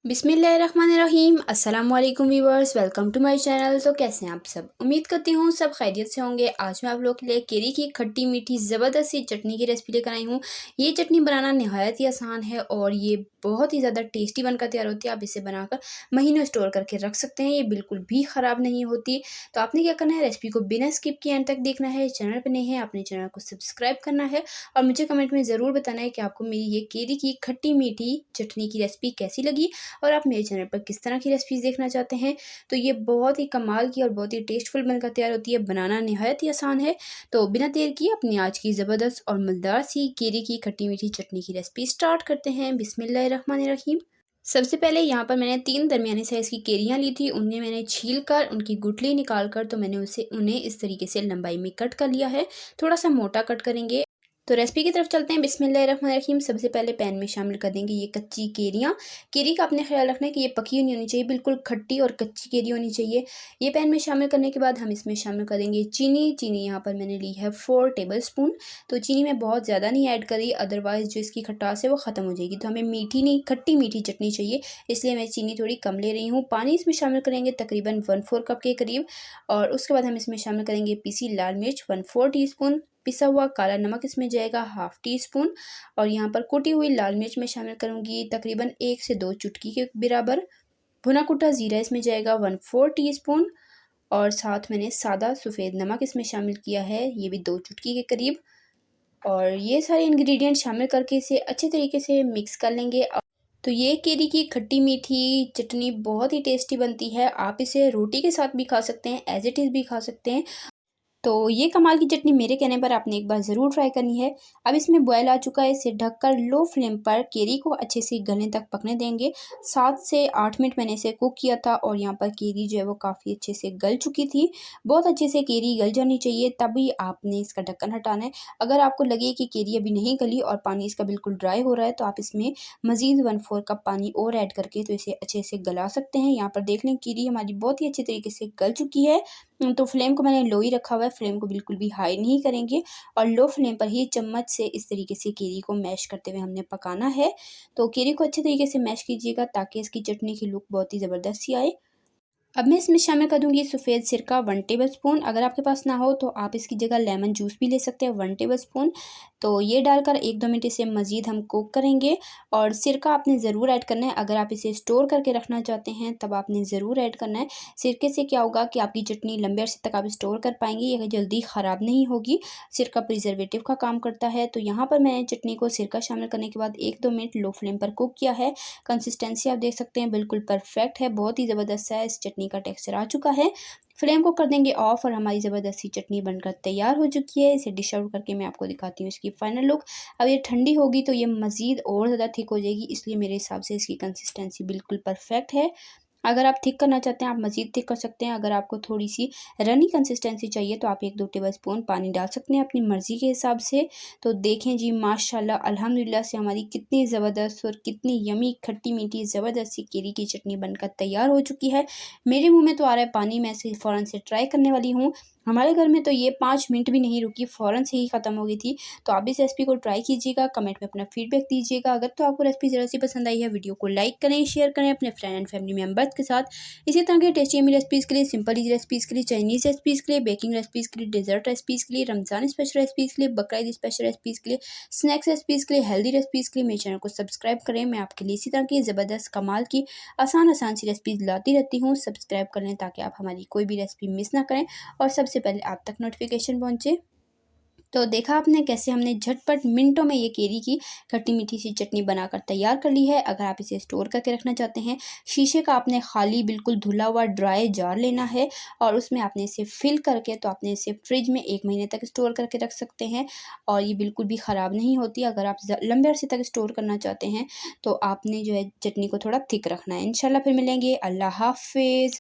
बिस्मिल्लाहिर्रहमानिर्रहीम। अस्सलाम वालेकुम viewers, welcome to my channel. तो कैसे हैं आप सब? उम्मीद करती हूँ सब खैरियत से होंगे। आज मैं आप लोगों के लिए केरी की खट्टी मीठी ज़बरदस्त सी चटनी की रेसिपी लेकर आई हूँ। ये चटनी बनाना नहायत ही आसान है और ये बहुत ही ज़्यादा टेस्टी बनकर तैयार होती है। आप इसे बनाकर महीनों स्टोर करके रख सकते हैं, ये बिल्कुल भी ख़राब नहीं होती। तो आपने क्या करना है, रेसिपी को बिना स्किप किए एंड तक देखना है। चैनल पर नए हैं, अपने चैनल को सब्सक्राइब करना है और मुझे कमेंट में ज़रूर बताना है कि आपको मेरी ये केरी की खट्टी मीठी चटनी की रेसिपी कैसी लगी और आप मेरे चैनल पर किस तरह की रेसिपीज़ देखना चाहते हैं। तो ये बहुत ही कमाल की और बहुत ही टेस्टफुल बनकर तैयार होती है, बनाना नहायत ही आसान है। तो बिना देर किए अपनी आज की ज़बरदस्त और मज़ेदार सी केरी की खट्टी मीठी चटनी की रेसिपी स्टार्ट करते हैं। बिस्मिल्लाहिर्रहमानिर्रहीम। सबसे पहले यहाँ पर मैंने 3 दरमियानी साइज़ की केरियाँ ली थी। उन्हें मैंने छील कर उनकी गुठली निकाल कर तो मैंने उन्हें इस तरीके से लंबाई में कट कर लिया है। थोड़ा सा मोटा कट करेंगे। तो रेसिपी की तरफ चलते हैं। बिस्मिल्लाहिर्रहमानिर्रहीम। सबसे पहले पैन में शामिल कर देंगे ये कच्ची केरियाँ। केरी का आपने ख्याल रखना है कि ये पकी नहीं होनी चाहिए, बिल्कुल खट्टी और कच्ची केरी होनी चाहिए। ये पैन में शामिल करने के बाद हम इसमें शामिल करेंगे चीनी। चीनी यहाँ पर मैंने ली है 4 टेबलस्पून। तो चीनी मैं बहुत ज़्यादा नहीं ऐड करी, अदरवाइज़ जो इसकी खटास है वो ख़त्म हो जाएगी। तो हमें मीठी नहीं, खट्टी मीठी चटनी चाहिए, इसलिए मैं चीनी थोड़ी कम ले रही हूँ। पानी इसमें शामिल करेंगे तकरीबन 1/4 कप के करीब और उसके बाद हम इसमें शामिल करेंगे पीसी लाल मिर्च 1/4 टीस्पून। पिसा हुआ काला नमक इसमें जाएगा 1/2 टीस्पून और यहाँ पर कुटी हुई लाल मिर्च मैं शामिल करूँगी तकरीबन 1 से 2 चुटकी के बराबर। भुना कुटा ज़ीरा इसमें जाएगा 1/4 टीस्पून और साथ मैंने सादा सफ़ेद नमक इसमें शामिल किया है, ये भी 2 चुटकी के करीब। और ये सारे इंग्रेडिएंट शामिल करके इसे अच्छे तरीके से मिक्स कर लेंगे। तो ये केरी की खट्टी मीठी चटनी बहुत ही टेस्टी बनती है। आप इसे रोटी के साथ भी खा सकते हैं, एज़ इट इज़ भी खा सकते हैं। तो ये कमाल की चटनी मेरे कहने पर आपने एक बार ज़रूर ट्राई करनी है। अब इसमें बॉयल आ चुका है, इसे ढककर लो फ्लेम पर केरी को अच्छे से गलने तक पकने देंगे। 7 से 8 मिनट मैंने इसे कुक किया था और यहाँ पर केरी जो है वो काफ़ी अच्छे से गल चुकी थी। बहुत अच्छे से केरी गल जानी चाहिए, तभी आपने इसका ढक्कन हटाना है। अगर आपको लगे कि केरी अभी नहीं गली और पानी इसका बिल्कुल ड्राई हो रहा है, तो आप इसमें मज़ीद 1/4 कप पानी और ऐड करके तो इसे अच्छे से गला सकते हैं। यहाँ पर देख लें केरी हमारी बहुत ही अच्छे तरीके से गल चुकी है। तो फ्लेम को मैंने लो ही रखा हुआ है, फ्लेम को बिल्कुल भी हाई नहीं करेंगे और लो फ्लेम पर ही चम्मच से इस तरीके से केरी को मैश करते हुए हमने पकाना है। तो केरी को अच्छे तरीके से मैश कीजिएगा ताकि इसकी चटनी की लुक बहुत ही ज़बरदस्त सी आए। अब मैं इसमें शामिल कर दूँगी सफ़ेद सिरका 1 टेबलस्पून। अगर आपके पास ना हो तो आप इसकी जगह लेमन जूस भी ले सकते हैं 1 टेबलस्पून। तो ये डालकर 1-2 मिनट इसे मज़ीद हम कुक करेंगे और सिरका आपने ज़रूर ऐड करना है। अगर आप इसे स्टोर करके रखना चाहते हैं तब आपने ज़रूर ऐड करना है। सिरके से क्या होगा कि आपकी चटनी लंबे अरसे तक आप स्टोर कर पाएँगे, ये जल्दी ख़राब नहीं होगी। सिरका प्रिजर्वेटिव का काम करता है। तो यहाँ पर मैंने चटनी को सिरका शामिल करने के बाद 1-2 मिनट लो फ्लेम पर कुक किया है। कंसिस्टेंसी आप देख सकते हैं बिल्कुल परफेक्ट है, बहुत ही ज़बरदस्त है। इस चटनी का टेक्सचर आ चुका है। फ्लेम को कर देंगे ऑफ और हमारी ज़बरदस्त सी चटनी बनकर तैयार हो चुकी है। इसे डिश आउट करके मैं आपको दिखाती हूँ इसकी फाइनल लुक। अब ये ठंडी होगी तो ये मज़ीद और ज़्यादा थिक हो जाएगी, इसलिए मेरे हिसाब से इसकी कंसिस्टेंसी बिल्कुल परफेक्ट है। अगर आप थिक करना चाहते हैं आप मज़ीद थिक कर सकते हैं। अगर आपको थोड़ी-सी रनी कंसिस्टेंसी चाहिए तो आप 1-2 टेबलस्पून पानी डाल सकते हैं अपनी मर्ज़ी के हिसाब से। तो देखें जी माशाल्लाह अल्हम्दुलिल्लाह से हमारी कितनी ज़बरदस्त और कितनी यम्मी खट्टी मीठी ज़बरदस्त सी केरी की चटनी बनकर तैयार हो चुकी है। मेरे मुँह में तो आ रहा है पानी, मैं इसे फ़ौरन से ट्राई करने वाली हूँ। हमारे घर में तो ये 5 मिनट भी नहीं रुकी, फ़ौरन से ही ख़त्म हो गई थी। तो आप इस रेसिपी को ट्राई कीजिएगा, कमेंट में अपना फीडबैक दीजिएगा। अगर तो आपको रेसिपी ज़रा-सी पसंद आई है, वीडियो को लाइक करें, शेयर करें अपने फ्रेंड एंड फैमिली मेंबर्स के साथ। इसी तरह के टेस्टी यम्मी रेसिपीज़ के लिए, सिंपल ईज़ी रेसिपीज़ के लिए, चाइनीज़ रेसिपीज़ के लिए, बेकिंग रेसिपीज़ के लिए, डेज़र्ट रेसिपीज़ के लिए, रमज़ान स्पेशल रेसिपीज़ के लिए, बकरा ईद स्पेशल रेसिपीज़ के लिए, स्नैक्स रेसिपीज़ के लिए, हेल्दी रेसिपीज़ के लिए मेरे चैनल को सब्सक्राइब करें। मैं आपके लिए इसी तरह की ज़बरदस्त कमाल की आसान सी रेसिपीज़ लाती रहती हूँ। सब्सक्राइब कर लें ताकि आप हमारी कोई भी रेसिपी मिस ना करें और सबसे पहले आप तक नोटिफिकेशन पहुँचे। तो देखा आपने कैसे हमने झटपट मिनटों में ये केरी की खट्टी मीठी सी चटनी बनाकर तैयार कर ली है। अगर आप इसे स्टोर करके रखना चाहते हैं, शीशे का आपने खाली बिल्कुल धुला हुआ ड्राई जार लेना है और उसमें आपने इसे फिल करके तो आपने इसे फ्रिज में 1 महीने तक स्टोर करके रख सकते हैं और ये बिल्कुल भी ख़राब नहीं होती। अगर आप लंबे अरसे तक स्टोर करना चाहते हैं तो आपने जो है चटनी को थोड़ा थिक रखना है। इंशाल्लाह फिर मिलेंगे। अल्लाह हाफ़िज़।